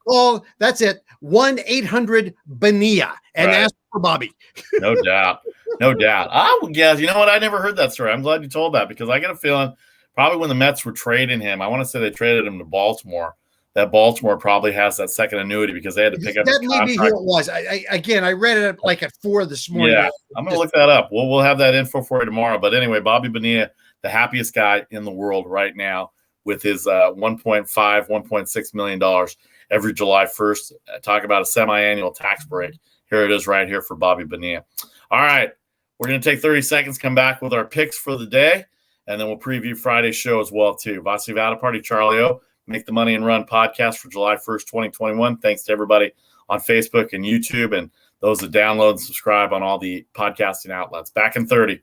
call, that's it, 1-800-BANIA and ask for Bobby. No doubt. No doubt. You know what? I never heard that story. I'm glad you told that, because I got a feeling probably when the Mets were trading him, I want to say they traded him to Baltimore, that Baltimore probably has that second annuity because they had to pick up that may be who it was. I read it like at 4 this morning. Yeah, I'm going to look that up. We'll have that info for you tomorrow. But anyway, Bobby Bonilla, the happiest guy in the world right now, with his $1.6 million every July 1st. Talk about a semi-annual tax break. Here it is right here for Bobby Bonilla. All right, we're going to take 30 seconds, come back with our picks for the day, and then we'll preview Friday's show as well, too. Vasu, Vaddiparty, Charlie O, Make the Money and Run podcast for July 1st, 2021. Thanks to everybody on Facebook and YouTube and those that download and subscribe on all the podcasting outlets. Back in 30.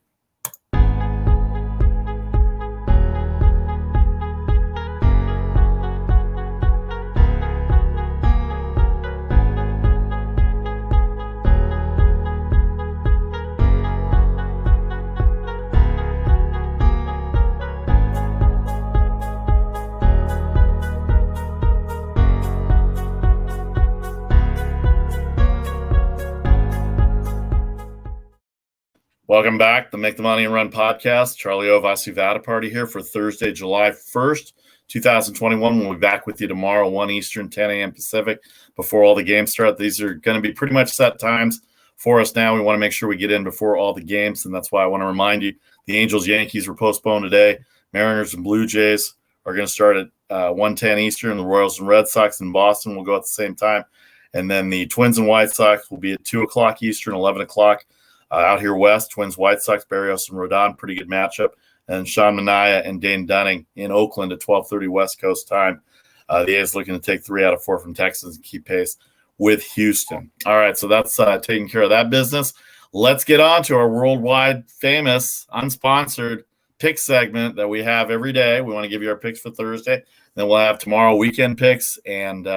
Welcome back, the Make the Money and Run podcast. Charlie O, Vasu, Vaddiparty here for Thursday, July 1st, 2021. We'll be back with you tomorrow, 1 Eastern, 10 a.m. Pacific, before all the games start. These are going to be pretty much set times for us now. We want to make sure we get in before all the games, and that's why I want to remind you, the Angels, Yankees were postponed today. Mariners and Blue Jays are going to start at 1:10 Eastern. The Royals and Red Sox in Boston will go at the same time. And then the Twins and White Sox will be at 2 o'clock Eastern, 11 o'clock. Out here west, Twins, White Sox, Berrios and Rodon, pretty good matchup. And Sean Manaea and Dane Dunning in Oakland at 12:30 West Coast time. The A's looking to take 3 out of 4 from Texas and keep pace with Houston. All right, so that's taking care of that business. Let's get on to our worldwide famous, unsponsored pick segment that we have every day. We want to give you our picks for Thursday. Then we'll have tomorrow weekend picks and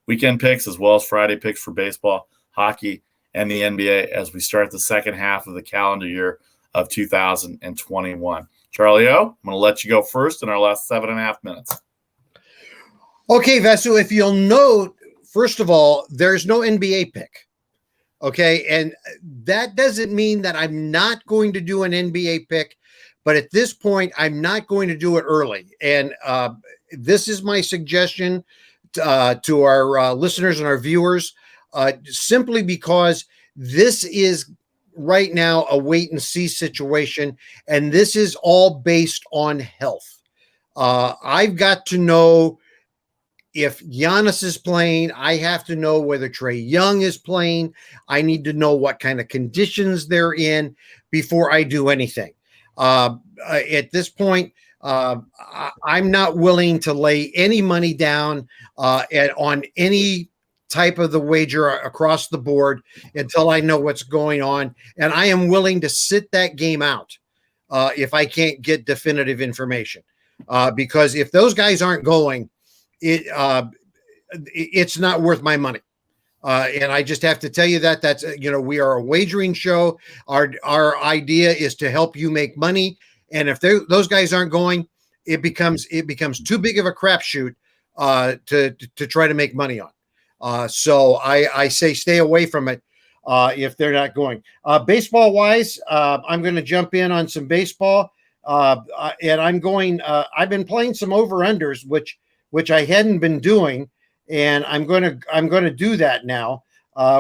weekend picks, as well as Friday picks for baseball, hockey, and the NBA as we start the second half of the calendar year of 2021. Charlie O, I'm going to let you go first in our last 7.5 minutes. Okay, Vasu, if you'll note, first of all, there's no NBA pick. Okay, and that doesn't mean that I'm not going to do an NBA pick, but at this point, I'm not going to do it early. And this is my suggestion to our listeners and our viewers. Simply because this is right now a wait and see situation, and this is all based on health. I've got to know if Giannis is playing. I have to know whether Trae Young is playing. I need to know what kind of conditions they're in before I do anything. At this point, I'm not willing to lay any money down on any type of the wager across the board until I know what's going on. And I am willing to sit that game out if I can't get definitive information. Because if those guys aren't going, it's not worth my money. And I just have to tell you that's, we are a wagering show. Our idea is to help you make money. And if those guys aren't going, it becomes too big of a crapshoot to try to make money on. So I say stay away from it if they're not going. Baseball wise, I'm going to jump in on some baseball, and I'm going. I've been playing some over unders, which I hadn't been doing, and I'm going to do that now,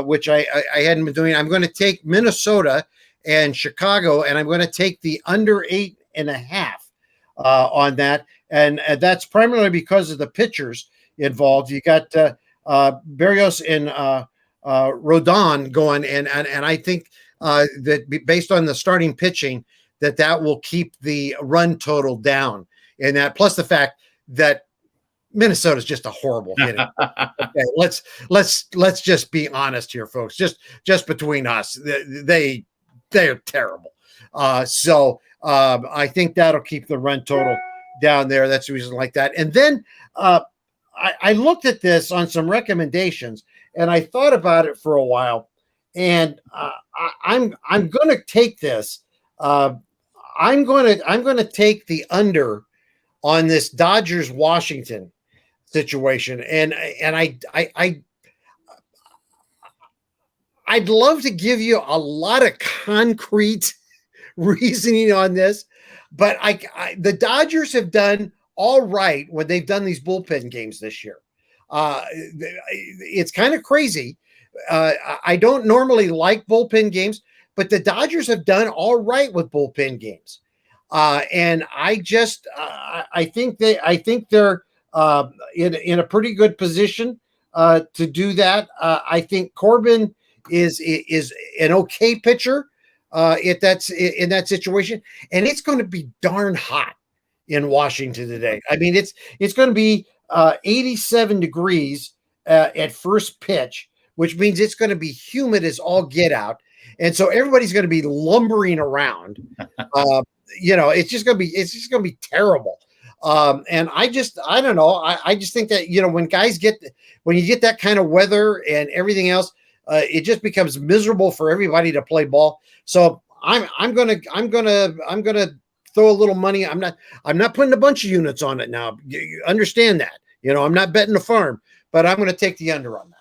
which I hadn't been doing. I'm going to take Minnesota and Chicago, and I'm going to take the under 8.5 on that, and that's primarily because of the pitchers involved. You got Berrios and Rodon going, and I think that based on the starting pitching, that will keep the run total down, and that plus the fact that Minnesota's just a horrible hitting. Okay, let's just be honest here, folks. Just between us, they're terrible. So I think that'll keep the run total down there. That's the reason like that. And then I looked at this on some recommendations, and I thought about it for a while. And I'm going to take this. I'm going to take the under on this Dodgers Washington situation, and I'd love to give you a lot of concrete reasoning on this, but the Dodgers have done all right when they've done these bullpen games this year. It's kind of crazy. I don't normally like bullpen games, but the Dodgers have done all right with bullpen games. And I think they're in a pretty good position to do that. I think Corbin is an okay pitcher if that's in that situation, and it's going to be darn hot in Washington today. I mean, it's going to be 87 degrees at first pitch, which means it's going to be humid as all get out. And so everybody's going to be lumbering around. It's just going to be terrible. And I don't know. I just think that, when you get that kind of weather and everything else, it just becomes miserable for everybody to play ball. So I'm going to throw a little money. I'm not putting a bunch of units on it now. You understand that, I'm not betting the farm, but I'm going to take the under on that.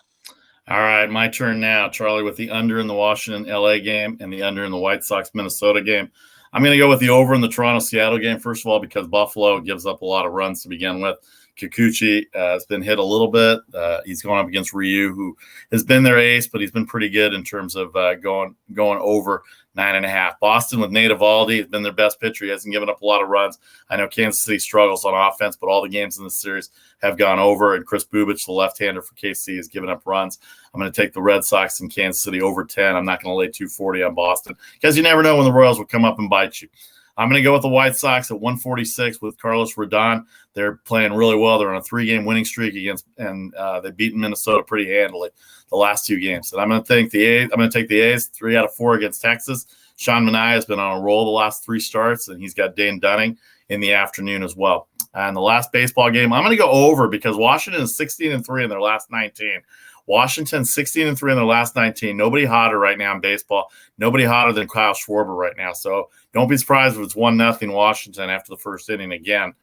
All right, my turn now, Charlie, with the under in the Washington-LA game and the under in the White Sox-Minnesota game. I'm going to go with the over in the Toronto-Seattle game, first of all, because Buffalo gives up a lot of runs to begin with. Kikuchi has been hit a little bit. He's going up against Ryu, who has been their ace, but he's been pretty good in terms of going over 9.5. Boston with Nate Eovaldi has been their best pitcher. He hasn't given up a lot of runs. I know Kansas City struggles on offense, but all the games in the series have gone over. And Chris Bubich, the left-hander for KC, has given up runs. I'm going to take the Red Sox in Kansas City over 10. I'm not going to lay 240 on Boston because you never know when the Royals will come up and bite you. I'm going to go with the White Sox at 146 with Carlos Rodon. They're playing really well. They're on a 3-game winning streak and they've beaten Minnesota pretty handily the last 2 games. And I'm going to take the A's 3 out of 4 against Texas. Sean Manaea has been on a roll the last 3 starts, and he's got Dane Dunning in the afternoon as well. And the last baseball game, I'm going to go over because Washington is 16-3 in their last 19. Washington 16-3 in their last 19. Nobody hotter right now in baseball. Nobody hotter than Kyle Schwarber right now. So don't be surprised if it's 1-0 Washington after the first inning again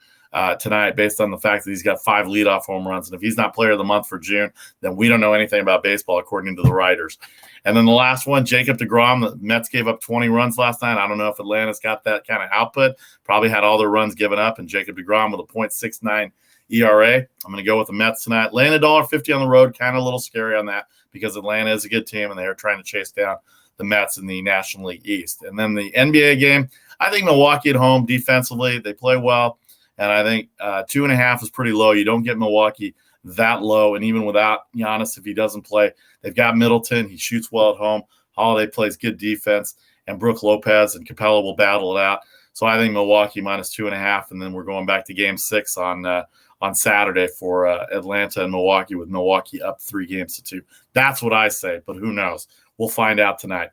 tonight, based on the fact that he's got 5 leadoff home runs. And if he's not player of the month for June, then we don't know anything about baseball, according to the writers. And then the last one, Jacob deGrom. The Mets gave up 20 runs last night. I don't know if Atlanta's got that kind of output. Probably had all their runs given up. And Jacob deGrom with a .69 ERA. I'm going to go with the Mets tonight. Laying $1.50 on the road, kind of a little scary on that because Atlanta is a good team and they are trying to chase down the Mets in the National League East. And then the NBA game, I think Milwaukee at home defensively, they play well. And I think 2.5 is pretty low. You don't get Milwaukee that low. And even without Giannis, if he doesn't play, they've got Middleton. He shoots well at home. Holiday plays good defense. And Brook Lopez and Capella will battle it out. So I think Milwaukee minus 2.5. And then we're going back to game 6 on Saturday for Atlanta and Milwaukee, with Milwaukee up 3-2. That's what I say, but who knows? We'll find out tonight.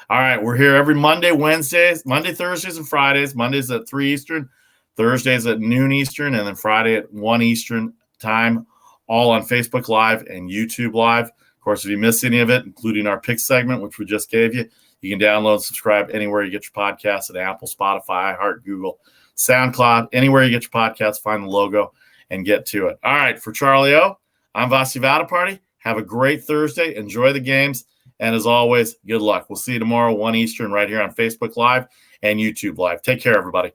All right, we're here every Monday, Thursdays, and Fridays. Mondays at 3 Eastern, Thursdays at noon Eastern, and then Friday at 1 Eastern time, all on Facebook Live and YouTube Live. Of course, if you miss any of it, including our pick segment, which we just gave you, you can download and subscribe anywhere you get your podcasts at Apple, Spotify, iHeart, Google, SoundCloud, anywhere you get your podcasts, find the logo and get to it. All right, for Charlie O, I'm Vasu Vaddiparty. Have a great Thursday. Enjoy the games. And as always, good luck. We'll see you tomorrow, 1 Eastern, right here on Facebook Live and YouTube Live. Take care, everybody.